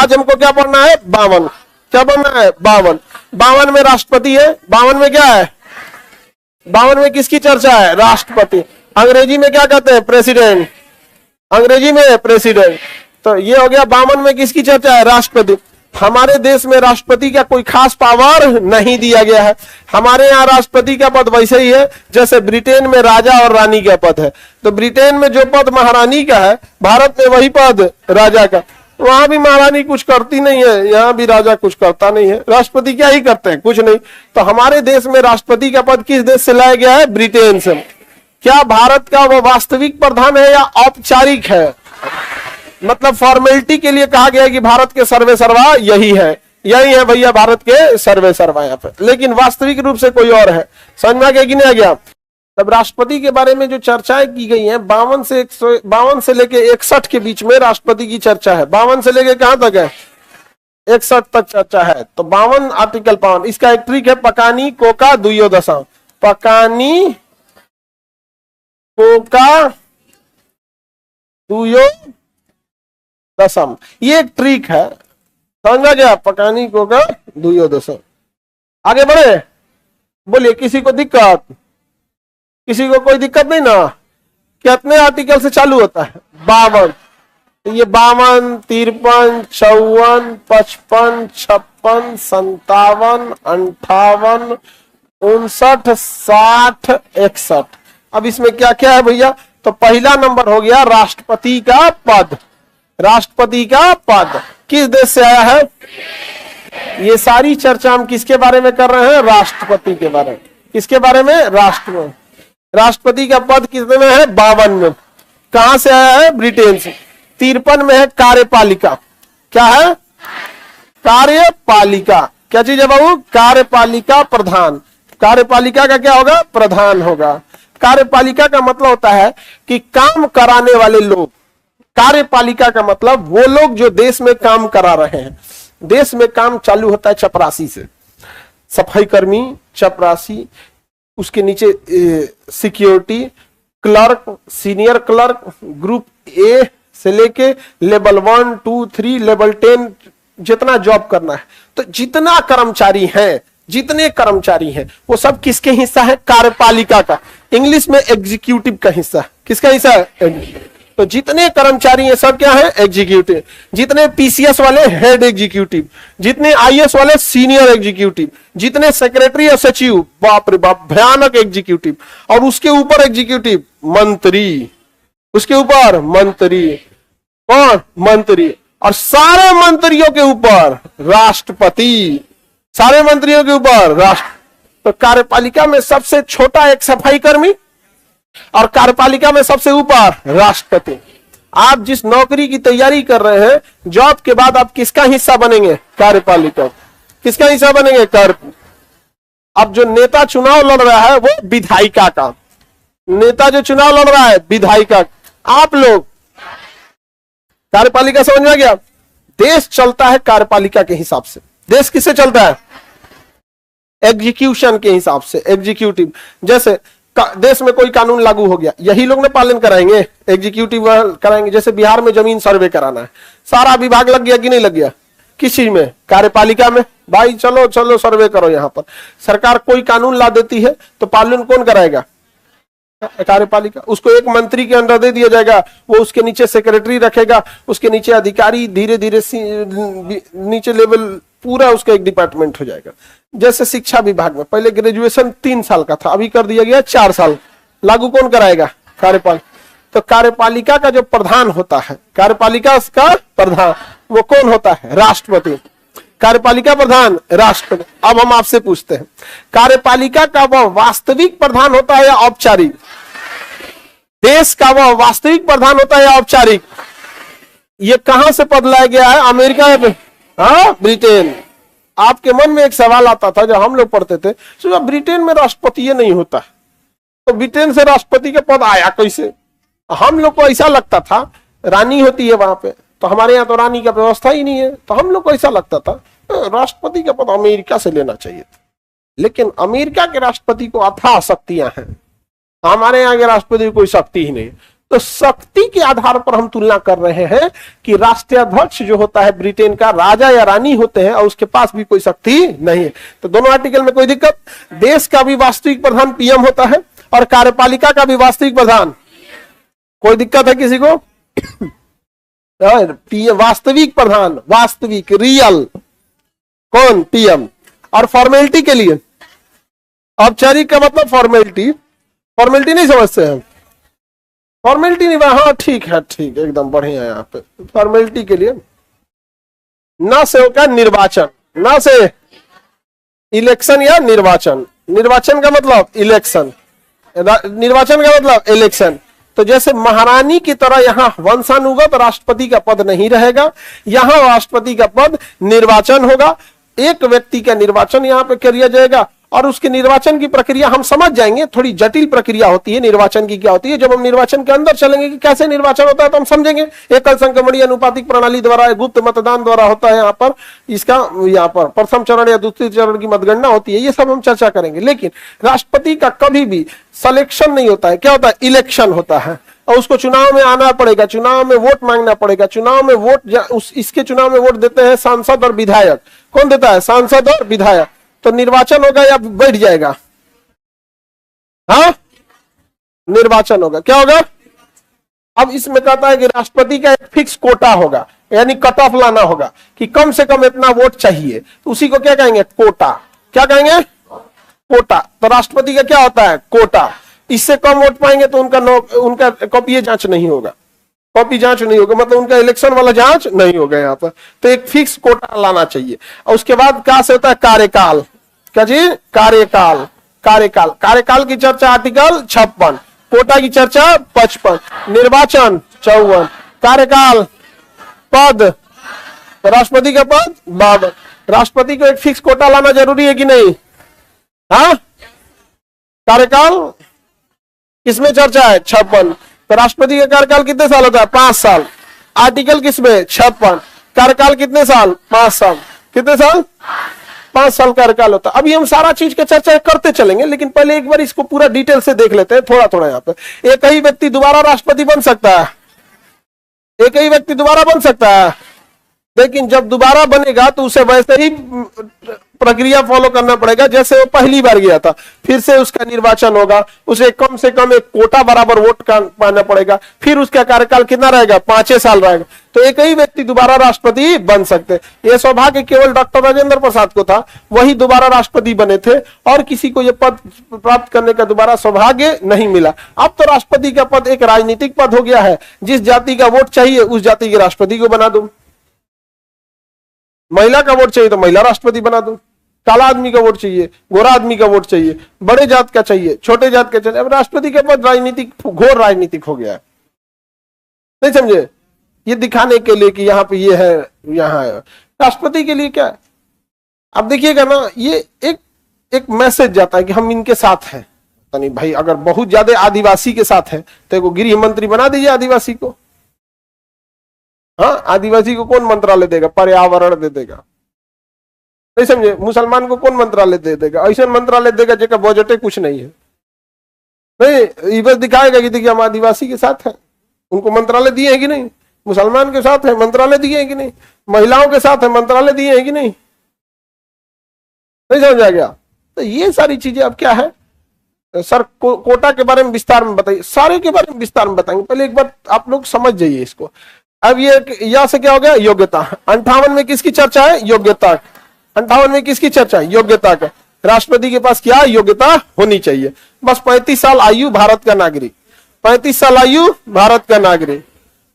आज हमको क्या पढ़ना है? 52। क्या पढ़ना है? 52। 52 में राष्ट्रपति है। 52 में क्या है? 52 में किसकी चर्चा है? राष्ट्रपति। अंग्रेजी में क्या कहते हैं? प्रेसिडेंट। अंग्रेजी में प्रेसिडेंट। तो ये हो गया 52 में किसकी चर्चा है? राष्ट्रपति। हमारे देश में राष्ट्रपति का कोई खास पावर नहीं दिया गया है। हमारे यहाँ राष्ट्रपति का पद वैसे ही है जैसे ब्रिटेन में राजा और रानी का पद है। तो ब्रिटेन में जो पद महारानी का है, भारत में वही पद राजा का। वहां भी महारानी कुछ करती नहीं है, यहाँ भी राजा कुछ करता नहीं है। राष्ट्रपति क्या ही करते हैं? कुछ नहीं। तो हमारे देश में राष्ट्रपति का पद किस देश से लाया गया है? ब्रिटेन से। क्या भारत का वो वास्तविक प्रधान है या औपचारिक है? मतलब फॉर्मेलिटी के लिए कहा गया है कि भारत के सर्वे सर्वा यही है, यही है भैया भारत के सर्वे सर्वा यहाँ पे, लेकिन वास्तविक रूप से कोई और है। समझ में आ गया कि नहीं आ गया? तब राष्ट्रपति के बारे में जो चर्चाएं की गई हैं 52 से लेके 61 के बीच में राष्ट्रपति की चर्चा है। 52 से लेके कहां तक है? 61 तक चर्चा है। तो 52 आर्टिकल 52। इसका एक ट्रिक है, पकानी कोका दुयो दशा। पकानी कोका दुयो दशम, ये एक ट्रिक है। समझा गया? पकानी कोका दुयो दशम। आगे बढ़े, बोलिए किसी को दिक्कत? किसी को कोई दिक्कत नहीं ना? कितने आर्टिकल से चालू होता है? 52। ये 52, 53, 54, 55, 56, 57, 58, 59, 60, 61। अब इसमें क्या क्या है भैया? तो पहला नंबर हो गया राष्ट्रपति का पद। राष्ट्रपति का पद किस देश से आया है? ये सारी चर्चा हम किसके बारे में कर रहे हैं? राष्ट्रपति के बारे में। किसके बारे में? राष्ट्रपति का पद किसने में है? 52 में। कहां से आया है? ब्रिटेन से। 53 में है कार्यपालिका। क्या है? कार्यपालिका। क्या चीज है बाबू? कार्यपालिका प्रधान। कार्यपालिका का क्या होगा? प्रधान होगा। कार्यपालिका का मतलब होता है कि काम कराने वाले लोग। कार्यपालिका का मतलब वो लोग जो देश में काम करा रहे हैं। देश में काम चालू होता है चपरासी से, सफाई कर्मी, चपरासी, उसके नीचे security, clerk, senior clerk, group A से लेके लेवल 1, 2, 3, लेवल 10 जितना जॉब करना है। तो जितना जितने कर्मचारी हैं वो सब किसके हिस्सा है? कार्यपालिका का। इंग्लिश में एग्जीक्यूटिव का हिस्सा। किसका हिस्सा है? तो जितने कर्मचारी हैं सब क्या है? एग्जीक्यूटिव। जितने पीसीएस वाले हेड एग्जीक्यूटिव, जितने आईएएस वाले सीनियर एग्जीक्यूटिव, जितने सेक्रेटरी और सचिव, बाप रे बाप भयानक एग्जीक्यूटिव, और उसके ऊपर एग्जीक्यूटिव मंत्री, उसके ऊपर मंत्री, कौन? मंत्री, और सारे मंत्रियों के ऊपर राष्ट्रपति। सारे मंत्रियों के ऊपर राष्ट्र। तो कार्यपालिका में सबसे छोटा एक सफाई कर्मी और कार्यपालिका में सबसे ऊपर राष्ट्रपति। आप जिस नौकरी की तैयारी कर रहे हैं, जॉब के बाद आप किसका हिस्सा बनेंगे? कार्यपालिका। किसका हिस्सा बनेंगे? अब जो नेता चुनाव लड़ रहा है वो विधायिका का। नेता जो चुनाव लड़ रहा है विधायिका। आप लोग कार्यपालिका। समझ में आ गया? देश चलता है कार्यपालिका के हिसाब से। देश किससे चलता है? एग्जीक्यूशन के हिसाब से, एग्जीक्यूटिव। जैसे देश में कोई कानून लागू हो गया, यही लोग ने पालन कराएंगे, एग्जीक्यूटिव कराएंगे। जैसे बिहार में जमीन सर्वे कराना है, सारा विभाग लग गया कि नहीं लग गया? किस चीज में? कार्यपालिका में। भाई चलो चलो सर्वे करो। यहां पर सरकार कोई कानून ला देती है तो पालन कौन कराएगा? कार्यपालिका। उसको एक मंत्री के अंडर दे दिया जाएगा, वो उसके नीचे सेक्रेटरी रखेगा, उसके नीचे अधिकारी, धीरे धीरे नीचे लेवल पूरा उसका एक डिपार्टमेंट हो जाएगा। जैसे शिक्षा विभाग में पहले ग्रेजुएशन 3 साल का था, अभी कर दिया गया 4 साल। लागू कौन कराएगा? कार्यपालिका। तो कार्यपालिका का जो प्रधान होता है, कार्यपालिका का प्रधान वो कौन होता है? राष्ट्रपति। कार्यपालिका प्रधान राष्ट्रपति। अब हम आपसे पूछते हैं, कार्यपालिका का वह वास्तविक प्रधान होता है या औपचारिक? देश का वह वास्तविक प्रधान होता है या औपचारिक? ये कहां से पद लाया गया है? अमेरिका में? हाँ, ब्रिटेन। आपके मन में एक सवाल आता था जब हम लोग पढ़ते थे, तो ब्रिटेन में राष्ट्रपति ये नहीं होता, तो ब्रिटेन से राष्ट्रपति का पद आया कैसे? हम लोग को ऐसा लगता था रानी होती है वहां पे, तो हमारे यहाँ तो रानी का व्यवस्था ही नहीं है, तो हम लोग को ऐसा लगता था राष्ट्रपति का पद अमेरिका से लेना चाहिए था। लेकिन अमेरिका के राष्ट्रपति को अथाह शक्तियां हैं, हमारे यहाँ के राष्ट्रपति को कोई शक्ति ही नहीं। तो शक्ति के आधार पर हम तुलना कर रहे हैं कि राष्ट्राध्यक्ष जो होता है ब्रिटेन का, राजा या रानी होते हैं और उसके पास भी कोई शक्ति नहीं है। तो दोनों आर्टिकल में कोई दिक्कत। देश का भी वास्तविक प्रधान पीएम होता है और कार्यपालिका का भी वास्तविक प्रधान। कोई दिक्कत है किसी को? वास्तविक प्रधान, वास्तविक, रियल कौन? पीएम। और फॉर्मेलिटी के लिए औपचारिक का मतलब फॉर्मेलिटी, फॉर्मेलिटी नहीं समझते हैं? फॉर्मेलिटी नहीं, हाँ ठीक है, ठीक एकदम बढ़िया है। यहाँ पे फॉर्मेलिटी के लिए न से होगा निर्वाचन, न से इलेक्शन या निर्वाचन। निर्वाचन का मतलब इलेक्शन, निर्वाचन का मतलब इलेक्शन। तो जैसे महारानी की तरह यहाँ वंशानुगत राष्ट्रपति का पद नहीं रहेगा, यहाँ राष्ट्रपति का पद निर्वाचन होगा। एक व्यक्ति का निर्वाचन यहाँ पे किया जाएगा और उसके निर्वाचन की प्रक्रिया हम समझ जाएंगे। थोड़ी जटिल प्रक्रिया होती है निर्वाचन की। क्या होती है? जब हम निर्वाचन के अंदर चलेंगे कि कैसे निर्वाचन होता है तो हम समझेंगे। एकल संक्रमणीय अनुपातिक प्रणाली द्वारा, गुप्त मतदान द्वारा होता है। यहाँ पर इसका यहाँ पर प्रथम चरण या दूसरे चरण की मतगणना होती है। ये सब हम चर्चा करेंगे। लेकिन राष्ट्रपति का कभी भी सिलेक्शन नहीं होता है। क्या होता है? इलेक्शन होता है और उसको चुनाव में आना पड़ेगा, चुनाव में वोट मांगना पड़ेगा। चुनाव में वोट, इसके चुनाव में वोट देते हैं सांसद और विधायक। कौन देता है? सांसद और विधायक। तो निर्वाचन होगा या बैठ जाएगा? हाँ, निर्वाचन होगा। क्या होगा? अब इसमें कहता है कि राष्ट्रपति का एक फिक्स कोटा होगा, यानी कट ऑफ लाना होगा कि कम से कम इतना वोट चाहिए। तो उसी को क्या कहेंगे? कोटा। क्या कहेंगे? कोटा। तो राष्ट्रपति का क्या होता है? कोटा। इससे कम वोट पाएंगे तो उनका कॉपी जांच नहीं होगा, कॉपी जांच नहीं होगा, मतलब उनका इलेक्शन वाला जांच नहीं होगा यहाँ पर। तो एक फिक्स कोटा लाना चाहिए। और उसके बाद क्या से होता है? कार्यकाल। क्या जी? कार्यकाल। कार्यकाल, कार्यकाल की चर्चा आर्टिकल 56, कोटा की चर्चा 55, निर्वाचन 54, कार्यकाल, पद, राष्ट्रपति का पद 52। राष्ट्रपति को एक फिक्स कोटा लाना जरूरी है कि नहीं? हाँ, कार्यकाल किसमें चर्चा है? 56। तो राष्ट्रपति का कार्यकाल कितने साल होता है? 5 साल। आर्टिकल किसमें? 56। कार्यकाल कितने साल? 5 साल। कितने साल? 5 साल कार्यकाल होता है। अभी हम सारा चीज की चर्चा करते चलेंगे, लेकिन पहले एक बार इसको पूरा डिटेल से देख लेते हैं थोड़ा थोड़ा। यहाँ पे एक ही व्यक्ति दोबारा राष्ट्रपति बन सकता है, एक ही व्यक्ति दोबारा बन सकता है। लेकिन जब दोबारा बनेगा तो उसे वैसे ही प्रक्रिया फॉलो करना पड़ेगा जैसे वो पहली बार गया था। फिर से उसका निर्वाचन होगा, उसे कम से कम एक कोटा बराबर वोट का पाना पड़ेगा। फिर उसका कार्यकाल कितना रहेगा? 5 साल रहेगा। तो एक ही व्यक्ति दोबारा राष्ट्रपति बन सकते। यह सौभाग्य केवल डॉक्टर राजेंद्र प्रसाद को था, वही दोबारा राष्ट्रपति बने थे और किसी को यह पद प्राप्त करने का दोबारा सौभाग्य नहीं मिला। अब तो राष्ट्रपति का पद एक राजनीतिक पद हो गया है। जिस जाति का वोट चाहिए उस जाति के राष्ट्रपति को बना दो। महिला का वोट चाहिए तो महिला राष्ट्रपति बना दो। काला आदमी का वोट चाहिए, गोरा आदमी का वोट चाहिए, बड़े जात का चाहिए, छोटे जात का चाहिए। अब राष्ट्रपति का पद राजनीतिक, घोर राजनीतिक हो गया है। नहीं समझे? ये दिखाने के लिए कि यहाँ पे ये है, यहाँ है। राष्ट्रपति के लिए क्या है? अब देखिएगा ना, ये एक मैसेज जाता है कि हम इनके साथ हैं। नहीं भाई, अगर बहुत ज्यादा आदिवासी के साथ है तो एक गृह मंत्री बना दीजिए आदिवासी को। हाँ, आदिवासी को कौन मंत्रालय देगा? पर्यावरण दे देगा। नहीं समझे? मुसलमान को कौन मंत्रालय दे देगा? ऐसे मंत्रालय देगा जिसका बजट कुछ नहीं है। नहीं, ये बस दिखाएगा कि देखिए हम आदिवासी के साथ हैं, उनको मंत्रालय दिए हैं कि नहीं? मुसलमान के साथ है, मंत्रालय दिए हैं कि नहीं? महिलाओं के साथ है, मंत्रालय दिए हैं कि नहीं? नहीं समझ आ गया? तो ये सारी चीजें अब क्या है सर, कोटा के बारे में विस्तार में बताइए, सारे के बारे में विस्तार में बताएंगे। पहले एक बार आप लोग समझ जाइए इसको। अब ये यह से क्या हो गया? योग्यता। 58 में किसकी चर्चा है? योग्यता। 58 में किसकी चर्चा है? योग्यता का। राष्ट्रपति के पास क्या योग्यता होनी चाहिए? बस 35 साल आयु, भारत का नागरिक। 35 साल आयु, भारत का नागरिक,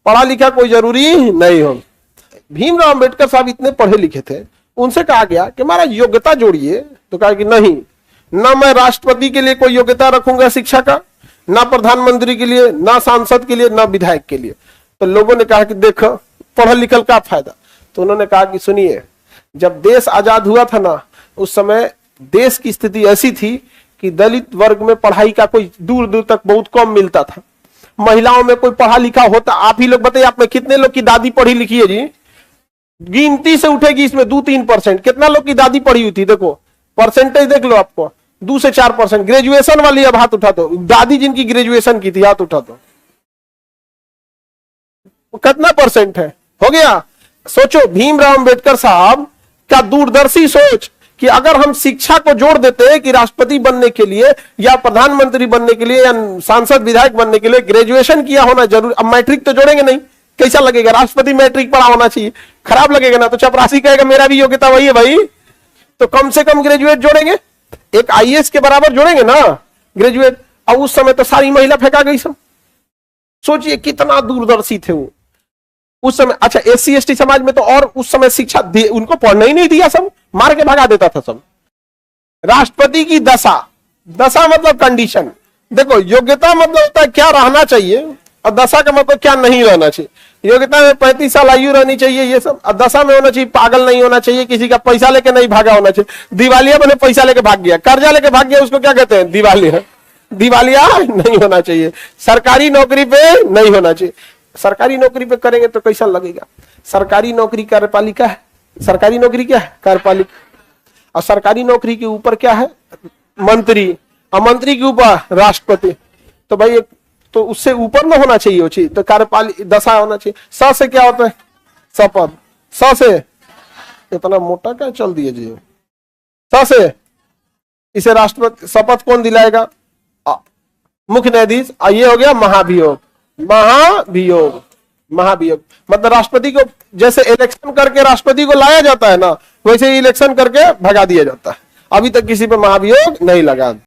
पढ़ा लिखा कोई जरूरी नहीं हो। भीमराव अंबेडकर साहब इतने पढ़े लिखे थे, उनसे कहा गया कि हमारा योग्यता जोड़िए। तो कहा कि नहीं, ना मैं राष्ट्रपति के लिए कोई योग्यता रखूंगा शिक्षा का, ना प्रधानमंत्री के लिए, ना सांसद के लिए, ना विधायक के लिए। तो लोगों ने कहा कि देखो पढ़ल लिखल का फायदा। तो उन्होंने कहा कि सुनिए, जब देश आजाद हुआ था ना, उस समय देश की स्थिति ऐसी थी कि दलित वर्ग में पढ़ाई का कोई दूर दूर तक बहुत कम मिलता था। महिलाओं में कोई पढ़ा लिखा होता, आप ही लोग बताइए, आप में कितने लोग की दादी पढ़ी लिखी है जी? गिनती से उठेगी इसमें 2-3%। कितना लोग की दादी पढ़ी हुई थी? देखो परसेंटेज देख लो, आपको 2 से 4%। ग्रेजुएशन वाली अब हाथ उठा दो, दादी जिनकी ग्रेजुएशन की थी हाथ उठा दो। वो कितना परसेंट है, हो गया। सोचो भीमराव अंबेडकर साहब का दूरदर्शी सोच कि अगर हम शिक्षा को जोड़ देते हैं कि राष्ट्रपति बनने के लिए या प्रधानमंत्री बनने के लिए या सांसद विधायक बनने के लिए ग्रेजुएशन किया होना जरूरी। अब मैट्रिक तो जोड़ेंगे नहीं, कैसा लगेगा, राष्ट्रपति मैट्रिक पढ़ा होना चाहिए, खराब लगेगा ना। तो चपरासी कहेगा मेरा भी योग्यता वही है भाई, तो कम से कम ग्रेजुएट जोड़ेंगे, एक आईएएस के बराबर जोड़ेंगे ना ग्रेजुएट। और उस समय तो सारी महिला फेंका गई सब। सोचिए कितना दूरदर्शी थे वो उस समय। अच्छा एससी एसटी समाज में तो और उस समय शिक्षा उनको पढ़ना ही नहीं दिया, सब मार के भगा देता था सब। राष्ट्रपति की दशा, दशा मतलब कंडीशन। देखो योग्यता मतलब होता है क्या रहना चाहिए, और दशा का मतलब क्या नहीं रहना चाहिए। योग्यता में 35 साल आयु रहनी चाहिए ये सब, और दशा में होना चाहिए पागल नहीं होना चाहिए, किसी का पैसा लेके नहीं भागा होना चाहिए। दिवालिया बने पैसा लेके भाग गया, कर्जा लेके भाग गया, उसको क्या कहते हैं, दिवालिया। दिवालिया नहीं होना चाहिए। सरकारी नौकरी पे नहीं होना चाहिए। सरकारी नौकरी पे करेंगे तो कैसा लगेगा। सरकारी नौकरी कार्यपालिका है, सरकारी नौकरी क्या है, कार्यपालिका। और सरकारी नौकरी के ऊपर क्या है, मंत्री, और मंत्री के ऊपर राष्ट्रपति। तो भाई तो उससे ऊपर ना होना चाहिए वो चीज, तो कार्यपालिका दशा होना चाहिए। स से क्या होता है, शपथ। स से इतना मोटा क्या चल दिए जी, स से इसे राष्ट्रपति शपथ कौन दिलाएगा, मुख्य न्यायाधीश। ये हो गया महाभियोग। महाभियोग, महाभियोग मतलब राष्ट्रपति को जैसे इलेक्शन करके राष्ट्रपति को लाया जाता है ना, वैसे इलेक्शन करके भगा दिया जाता है। अभी तक किसी पे महाभियोग नहीं लगा।